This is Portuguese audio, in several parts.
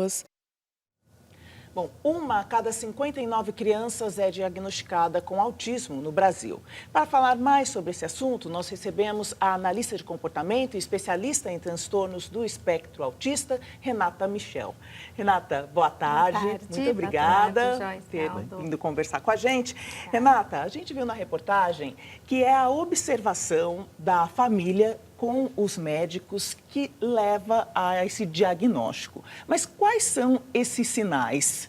pessoas. Bom, uma a cada 59 crianças é diagnosticada com autismo no Brasil. Para falar mais sobre esse assunto, nós recebemos a analista de comportamento e especialista em transtornos do espectro autista, Renata Michel. Renata, boa tarde. Boa tarde. Muito obrigada Boa tarde, por ter Joyce. vindo conversar com a gente. Renata, a gente viu na reportagem que é a observação da família com os médicos que leva a esse diagnóstico. Mas quais são esses sinais?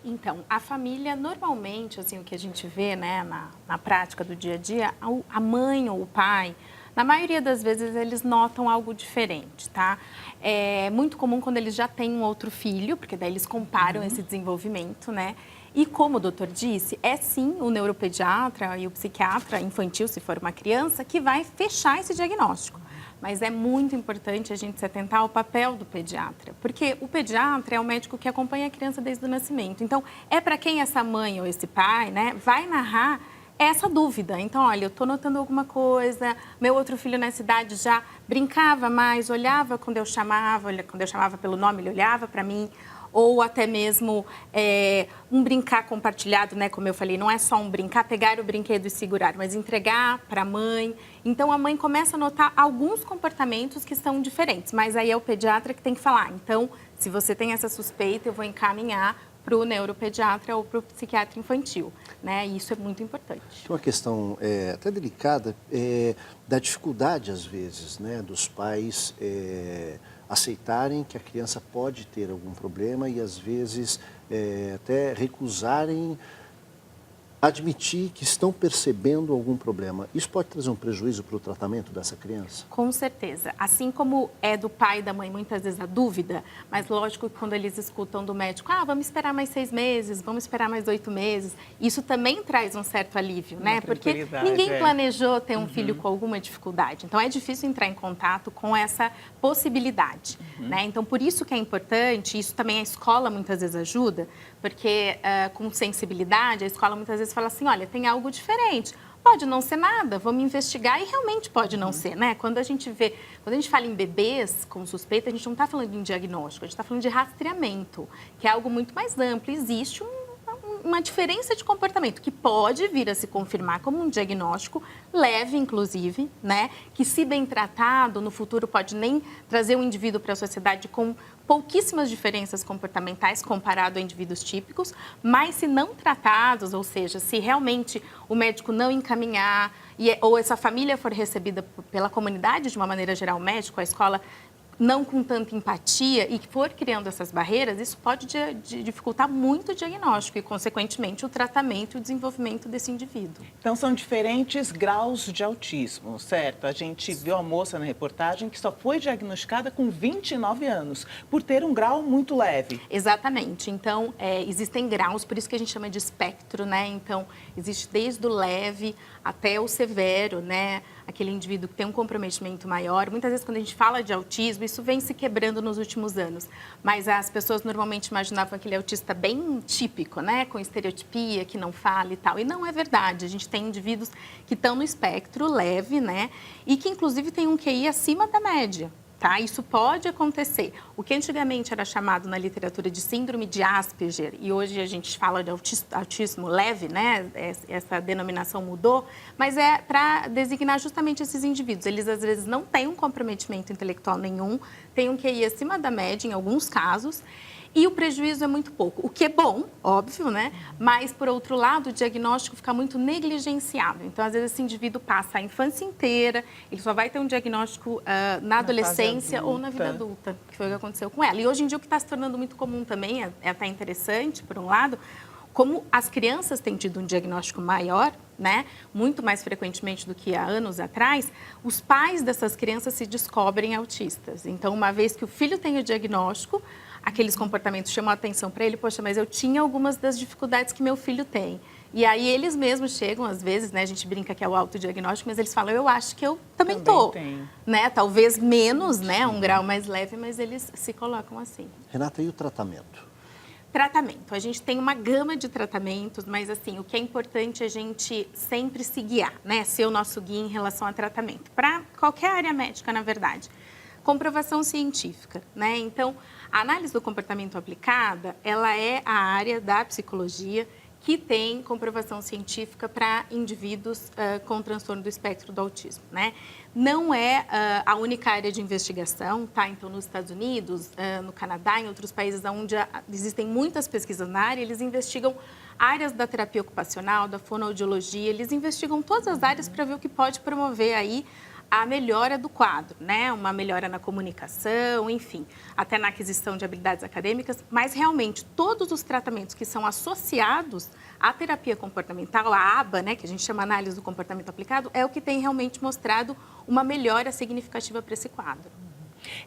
Então, a família, normalmente, assim, o que a gente vê, né, na prática do dia a dia, a mãe ou o pai, na maioria das vezes, eles notam algo diferente, tá? É muito comum quando eles já têm um outro filho, porque daí eles comparam esse desenvolvimento, né? E como o doutor disse, é sim o neuropediatra e o psiquiatra infantil, se for uma criança, que vai fechar esse diagnóstico. Mas é muito importante a gente se atentar ao papel do pediatra, porque o pediatra é o médico que acompanha a criança desde o nascimento. Então, é para quem essa mãe ou esse pai, né, vai narrar essa dúvida. Então, olha, eu estou notando alguma coisa, meu outro filho nessa idade já brincava mais, olhava quando eu chamava pelo nome, ele olhava para mim. Ou até mesmo um brincar compartilhado, né? Como eu falei, não é só um brincar, pegar o brinquedo e segurar, mas entregar para a mãe. Então, a mãe começa a notar alguns comportamentos que são diferentes, mas aí é o pediatra que tem que falar. Então, se você tem essa suspeita, eu vou encaminhar para o neuropediatra ou para o psiquiatra infantil, né? E isso é muito importante. Tem uma questão até delicada da dificuldade, às vezes, né, dos pais aceitarem que a criança pode ter algum problema e, às vezes, até recusarem admitir que estão percebendo algum problema. Isso pode trazer um prejuízo para o tratamento dessa criança? Com certeza. Assim como é do pai e da mãe muitas vezes a dúvida, mas lógico que quando eles escutam do médico, vamos esperar mais 6 meses, vamos esperar mais 8 meses, isso também traz um certo alívio, né? Porque ninguém planejou ter um filho com alguma dificuldade. Então, é difícil entrar em contato com essa possibilidade, né? Então, por isso que é importante, isso também a escola muitas vezes ajuda, porque com sensibilidade, a escola muitas vezes fala assim, olha, tem algo diferente. Pode não ser nada, vamos investigar e realmente pode não ser, né? Quando a gente fala em bebês com suspeita, a gente não está falando em diagnóstico, a gente está falando de rastreamento, que é algo muito mais amplo. Existe uma diferença de comportamento que pode vir a se confirmar como um diagnóstico leve, inclusive, né? Que, se bem tratado, no futuro pode nem trazer o indivíduo para a sociedade com pouquíssimas diferenças comportamentais comparado a indivíduos típicos, mas se não tratados, ou seja, se realmente o médico não encaminhar ou essa família for recebida pela comunidade de uma maneira geral, o médico, a escola, não com tanta empatia e que for criando essas barreiras, isso pode dificultar muito o diagnóstico e, consequentemente, o tratamento e o desenvolvimento desse indivíduo. Então, são diferentes graus de autismo, certo? A gente viu a moça na reportagem que só foi diagnosticada com 29 anos, por ter um grau muito leve. Exatamente. Então, existem graus, por isso que a gente chama de espectro, né? Então, existe desde o leve até o severo, né? Aquele indivíduo que tem um comprometimento maior. Muitas vezes, quando a gente fala de autismo, isso vem se quebrando nos últimos anos. Mas as pessoas normalmente imaginavam aquele autista bem típico, né? Com estereotipia, que não fala e tal. E não é verdade. A gente tem indivíduos que estão no espectro leve, né? E que, inclusive, tem um QI acima da média. Tá? Isso pode acontecer. O que antigamente era chamado na literatura de síndrome de Asperger, e hoje a gente fala de autismo leve, né? Essa denominação mudou, mas é para designar justamente esses indivíduos. Eles, às vezes, não têm um comprometimento intelectual nenhum, têm um QI acima da média, em alguns casos, e o prejuízo é muito pouco, o que é bom, óbvio, né? Mas, por outro lado, o diagnóstico fica muito negligenciado. Então, às vezes, esse indivíduo passa a infância inteira, ele só vai ter um diagnóstico na adolescência ou na vida adulta, que foi o que aconteceu com ela. E hoje em dia, o que está se tornando muito comum também, é até interessante, por um lado, como as crianças têm tido um diagnóstico maior, né, muito mais frequentemente do que há anos atrás, os pais dessas crianças se descobrem autistas. Então, uma vez que o filho tem o diagnóstico, aqueles comportamentos chamam a atenção para ele, poxa, mas eu tinha algumas das dificuldades que meu filho tem. E aí eles mesmos chegam, às vezes, né, a gente brinca que é o autodiagnóstico, mas eles falam, eu acho que eu também tô. Né? Talvez menos, né, um grau mais leve, mas eles se colocam assim. Renata, e o tratamento? Tratamento. A gente tem uma gama de tratamentos, mas assim, o que é importante é a gente sempre se guiar, né? Ser o nosso guia em relação a tratamento. Para qualquer área médica, na verdade. comprovação científica, né? Então, a análise do comportamento aplicada, ela é a área da psicologia que tem comprovação científica para indivíduos com transtorno do espectro do autismo, né? Não é a única área de investigação, tá? Então, nos Estados Unidos, no Canadá, em outros países onde existem muitas pesquisas na área, eles investigam áreas da terapia ocupacional, da fonoaudiologia, eles investigam todas as áreas para ver o que pode promover aí a melhora do quadro, né? Uma melhora na comunicação, enfim, até na aquisição de habilidades acadêmicas, mas realmente todos os tratamentos que são associados à terapia comportamental, a ABA, né, que a gente chama análise do comportamento aplicado, é o que tem realmente mostrado uma melhora significativa para esse quadro.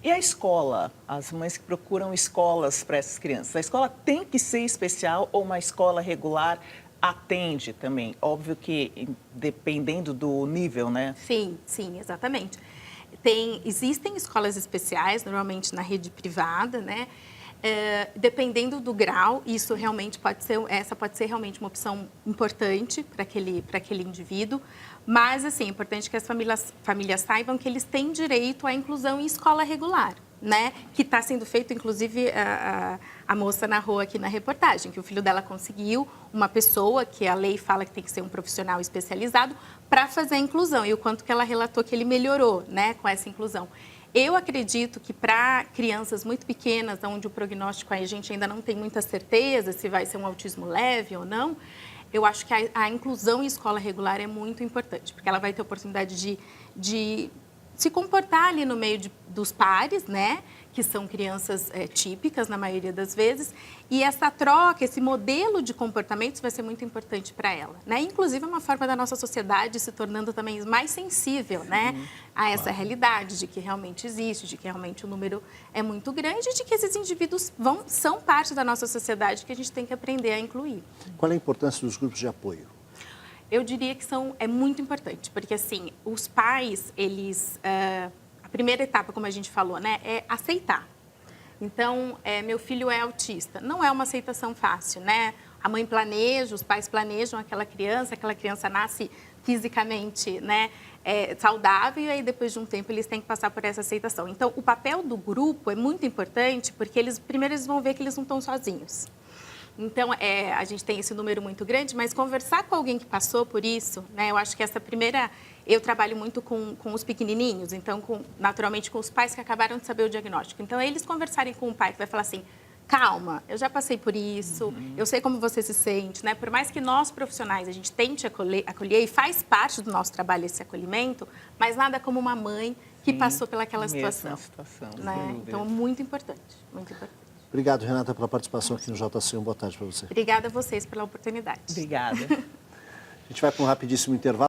E a escola? As mães que procuram escolas para essas crianças, a escola tem que ser especial ou uma escola regular atende também? Óbvio que dependendo do nível, né? Sim, sim, exatamente. Existem escolas especiais, normalmente na rede privada, né? Dependendo do grau, isso realmente essa pode ser realmente uma opção importante para aquele indivíduo. Mas, assim, é importante que as famílias saibam que eles têm direito à inclusão em escola regular, né? Que está sendo feito, inclusive, a moça narrou aqui na reportagem, que o filho dela conseguiu uma pessoa, que a lei fala que tem que ser um profissional especializado, para fazer a inclusão. E o quanto que ela relatou que ele melhorou, né, com essa inclusão. Eu acredito que para crianças muito pequenas, onde o prognóstico a gente ainda não tem muita certeza se vai ser um autismo leve ou não, eu acho que a inclusão em escola regular é muito importante, porque ela vai ter a oportunidade de se comportar ali no meio dos pares, né? Que são crianças típicas, na maioria das vezes. E essa troca, esse modelo de comportamentos vai ser muito importante para ela, né? Inclusive, é uma forma da nossa sociedade se tornando também mais sensível, né? A essa realidade de que realmente existe, de que realmente o número é muito grande, de que esses indivíduos são parte da nossa sociedade que a gente tem que aprender a incluir. Qual é a importância dos grupos de apoio? Eu diria que é muito importante, porque assim, os pais, a primeira etapa, como a gente falou, né, é aceitar. Então, meu filho é autista. Não é uma aceitação fácil, né? A mãe planeja, os pais planejam aquela criança nasce fisicamente, né, saudável, e aí depois de um tempo eles têm que passar por essa aceitação. Então, o papel do grupo é muito importante, porque primeiro eles vão ver que eles não estão sozinhos. Então, a gente tem esse número muito grande, mas conversar com alguém que passou por isso, né? Eu acho que essa primeira... Eu trabalho muito com os pequenininhos, então, naturalmente, com os pais que acabaram de saber o diagnóstico. Então, eles conversarem com o pai que vai falar assim, calma, eu já passei por isso, eu sei como você se sente, né? Por mais que nós, profissionais, a gente tente acolher e faz parte do nosso trabalho esse acolhimento, mas nada como uma mãe que passou pelaquela situação. Né? Então, muito importante, muito importante. Obrigado, Renata, pela participação aqui no JC. Boa tarde para você. Obrigada a vocês pela oportunidade. Obrigada. A gente vai para um rapidíssimo intervalo.